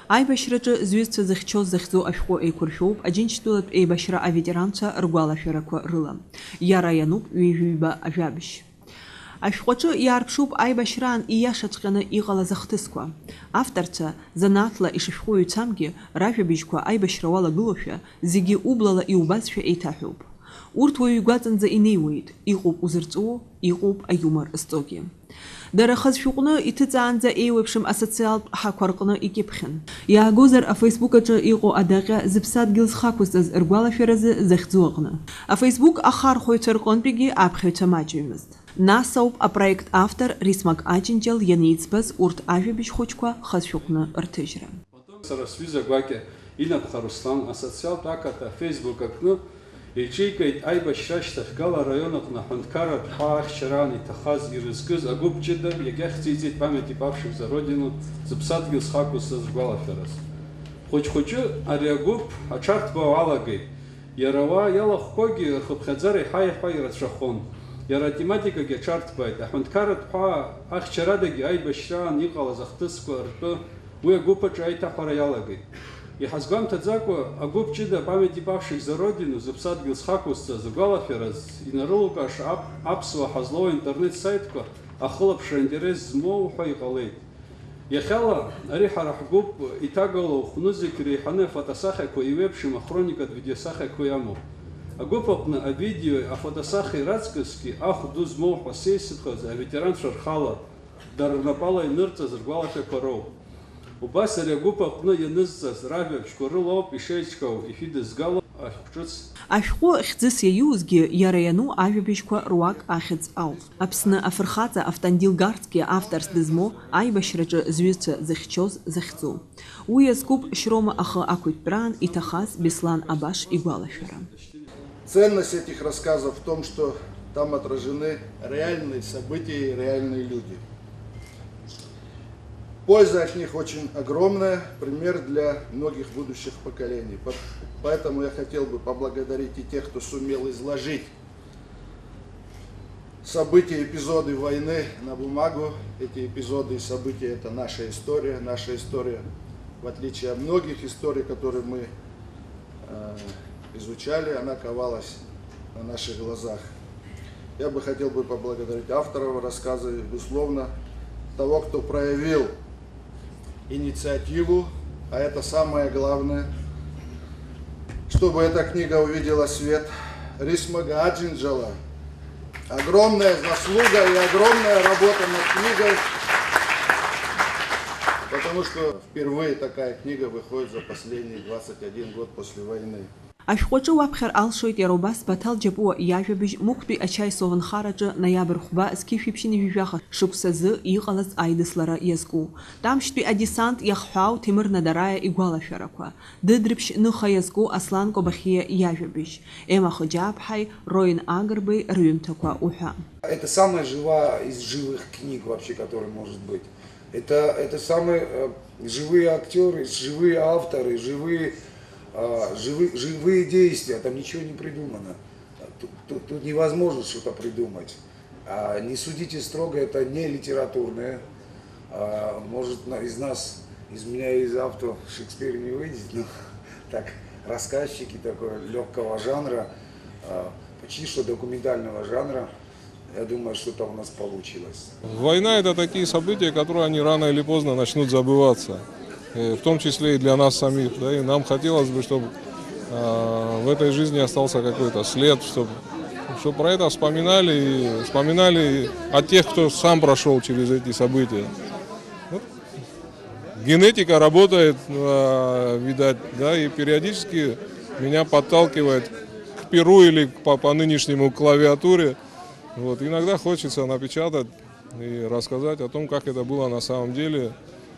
Аибашьраҿы зҩызцәа зыхьчоз захьӡо ашәҟәы еиқәыршәоуп Аџьынџьтәылатә еибашьра аветеранцәа ргәалашәарақәа рыла. Иара иануп ҩажәиба ажәабжь. Ашәҟәаҿы иаарԥшуп аибашьраан ииашаҵәҟьаны иҟалаз ахҭысқәа. Авторцәа занааҭла ишышәҟәу ицамгьы ражәабжьқәа аибашьра уалагылошәа зегьы ублала иубазшәа еиҭаҳәоуп. Урҭ уаҩ игәаҵанӡа инеиуеит, иҟоуп узырҵәуо, иҟоуп аиумор зҵогьы. Дара хазшәҟәны иҭыҵаанӡа еиуеиԥшым асоциалтә ҳақәа рҟны икьыԥхьын. Иаагозар афейсбук аҿы иҟоу адаҟьа зыԥсадгьыл зхақәызҵаз ргәалашәаразы захьӡу аҟны. Афейсбук ахархәаҩцәа рҟынтәигьы аԥхьаҩцәа маҷыҩмызт. Нас ауп апроект автор Рисмак Аџьынџьал ианиӡбаз урҭ ажәабжь хәыҷқәа хазшәҟәны рҭыжьра. Сара сҩыза гәакьа Инапха Руслан асоциалтә аката фейсбук аҟны иҿикит аибашьра шьҭахьгала араион аҟны аҳәынҭқарратә ҳәа ахьчараан иҭахаз ирызкыз агәыԥ ҷыда иагьахьӡиҵеит памяти павших за родину зыԥсадгьыл зхақәызҵаз ргәалашәараз. Хәыҷ-хәыҷы ари агәыԥ аҽарҭбаау алагеит. Иара ауаа иалахәқәагьы рхыԥхьаӡара еиҳа-еиҳа ирацәахон. Иара атематикагьы аҽарҭбааит. Аҳәынҭқарратә ҳәа ахьчарадагьы аибашьраан иҟалаз ахҭысқәа ртәы уи агәыԥ аҿы аиҭаҳәара иалагеит. Иҳазгәамҭаӡакәа агәыԥ ҷыда памяти павших за родину зыԥсадгьыл зхақәызҵаз ргәалашәараз инарылукааша аԥсуа ҳазлоу интернет сайтқәа ахылаԥшра интерес змоу ҳәа иҟалеит. Иахьала ари ҳара ҳгәыԥ иҭагало хәнызқь реиҳаны афотосахьақәа иҩеиԥшым ахроникатә видеосахьақәа иамоуп. Агәыԥ аҟны авидео афотосахьа ираҵкысгьы ахә ду змоу ҳәа сеисыԥхаз аветеранцәа рхала дара рнапала инырҵаз ргәалашәақәа роуп. Убас ари агәыԥ аҟны ианызҵаз ражәабжьқәа рылоуп ишеиҿкаау ишәидызгало ашәҟәҿыц. Ашәҟәы хьӡыс иаиузгьы иара иану ажәабжьқәа руак ахьӡ ауп. Аԥсны афырхаҵа Автандил Гарцгьы авторс дызмо аибашьраҿы зҩызцәа зыхьчоз захьӡу. Уи иазкуп Шьрома ахы ақәиҭтәраан иҭахаз Беслан Абаш игәалашәара. Ценность этих рассказов в том, что там отражены реальные события и реальные люди. Польза от них очень огромная, пример для многих будущих поколений. Поэтому я хотел бы поблагодарить и тех, кто сумел изложить события, эпизоды войны на бумагу. Эти эпизоды и события – это наша история. Наша история, в отличие от многих историй, которые мы изучали, она ковалась на наших глазах. Я бы хотел поблагодарить авторов рассказа и, безусловно, того, кто проявил инициативу, а это самое главное, чтобы эта книга увидела свет. Рисмага Аџьынџьала. Огромная заслуга и огромная работа над книгой, потому что впервые такая книга выходит за последний 21 год после войны. Ашәҟәаҿы уаԥхьар алшоит иара убас Баҭал Џьапуа иажәабжь мықәтәи ачаи совнхараҿы ноиабр хәба зқьышәиԥшьыни жәижәаха шықәсазы иҟалаз аидыслара иазку. Тамшьтәи адесант иахҳәаау Ҭемыр Надараиа игәалашәарақәа. Дыдрыԥшь ныха иазку Аслан Кобахиа иажәабжь. Ема Хоџьааԥҳаи, Роин Агрбеи рҩымҭақәа уҳәа. Это самая живая из живых книг вообще, которая может быть. Это самые живые актеры, живые авторы, живые действия, там ничего не придумано. Тут невозможно что-то придумать. Не судите строго, это не литературное. Может, из меня из авто Шекспир не выйдет, но так, рассказчики такого легкого жанра, почти что документального жанра. Я думаю, что-то у нас получилось. Война – это такие события, которые они рано или поздно начнут забываться. В том числе и для нас самих. Да, и нам хотелось бы, чтобы в этой жизни остался какой-то след, чтобы про это вспоминали о тех, кто сам прошел через эти события. Вот. Генетика работает, видать, да, и периодически меня подталкивает к перу или по нынешнему клавиатуре. Вот. Иногда хочется напечатать и рассказать о том, как это было на самом деле,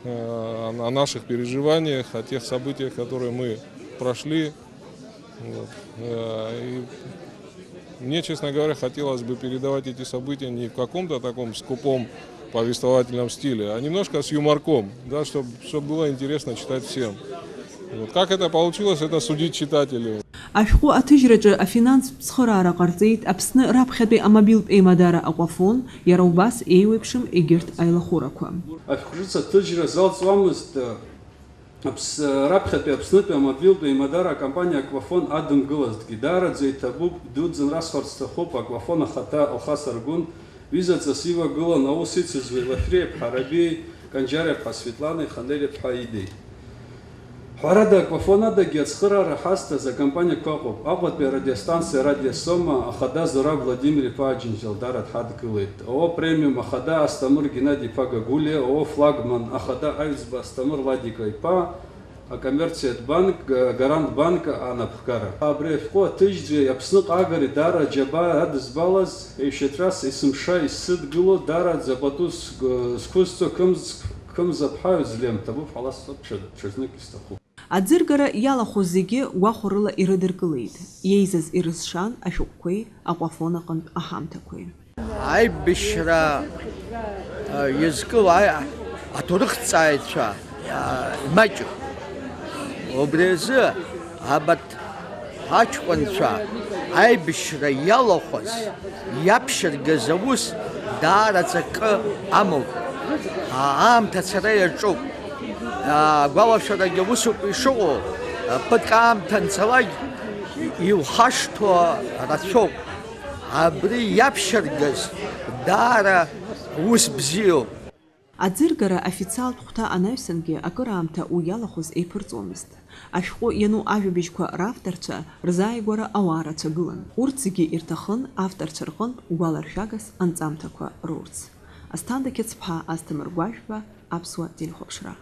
о наших переживаниях, о тех событиях, которые мы прошли. Вот. И мне, честно говоря, хотелось бы передавать эти события не в каком-то таком скупом повествовательном стиле, а немножко с юморком, да, чтобы было интересно читать всем. Вот. Как это получилось, это судить читателю. Ашәҟәы аҭыжьраҿы афинанстә цхыраара ҟарҵеит Аԥсны раԥхьатәи амобилтә еимадара аҟәафон, иара убас еиуеиԥшым егьырҭ аилахәырақәа. Ашәҟәҿыц аҭыжьра залҵуамызт Раԥхьатәи Аԥснытәи амобилтә еимадара акомпаниа Аквафон адымгылазҭгьы даараӡа иҭабуп, дуӡӡан расҳәарц сҭахуп Аквафон ахаҭа Алхас Аргәын ҩызаҵас ивагылан аус ицызуа Лафреиԥҳа Рабеи, Канџьариаԥҳа Светланеи, Ханелиаԥҳа Идеи. Ҳәарада Аквафонадагьы ацхыраара ҳазҭаз акомпаниақәа ыҟоуп. Аҟәатәи арадиостанциа Радио Сома ахада Зураб Владимир-иԥа Аџьынџьал дара дҳадгылеит. ООО Премиум ахада Астамыр Геннадий-иԥа Гагулиа, ООО Флагман ахада Аҩӡба Астамыр Ладика-иԥа, акоммерциатә банк, Гарант банк анапхгара. Абри ашәҟәы аҭыжьӡҩеи Аԥсныҟа агареи даара аџьабаа адызбалаз, еишьаҭрас есымша исыдгыло, даараӡа пату зқәызҵо Кымзаԥҳа Ҩӡлем ҭабуп ҳаласҵо ҽазнык исҭахуп. Аӡыргара иалахәыз зегьы гәахәарыла ирыдыркылеит. Иеизаз ирызшан ашәҟәқәеи Аквафон аҟынтә аҳамҭақәеи. Аибашьра иазкыло аҭоурыхҭҵааҩцәа маҷуп. Убри азы абарҭ аҷкәынцәа аибашьра иалахәыз, иаԥшьыргаз аус даараӡа акы амоуп. Аамҭа ацара иаҿуп. Гәалашәарагьы усуп ишыҟоу, ԥыҭк аамҭа анцалак иухашҭуа рацәоуп. Абри иаԥшьыргаз даара ус бзиоуп. Аӡыргара афициалтә хәҭа анаҩсангьы акыраамҭа уи иалахәыз еиԥырҵуамызт. Ашәҟәы иану ажәабжьқәа равторцәа рзааигәара ауаа рацәагылан. Урҭ зегьы ирҭахын авторцәа рҟынтә гәаларшәагас анҵамҭақәа рурц. Асҭанда Қьецԥҳа, Асҭамыр Гәажәба, Аԥсуа телехәаԥшра.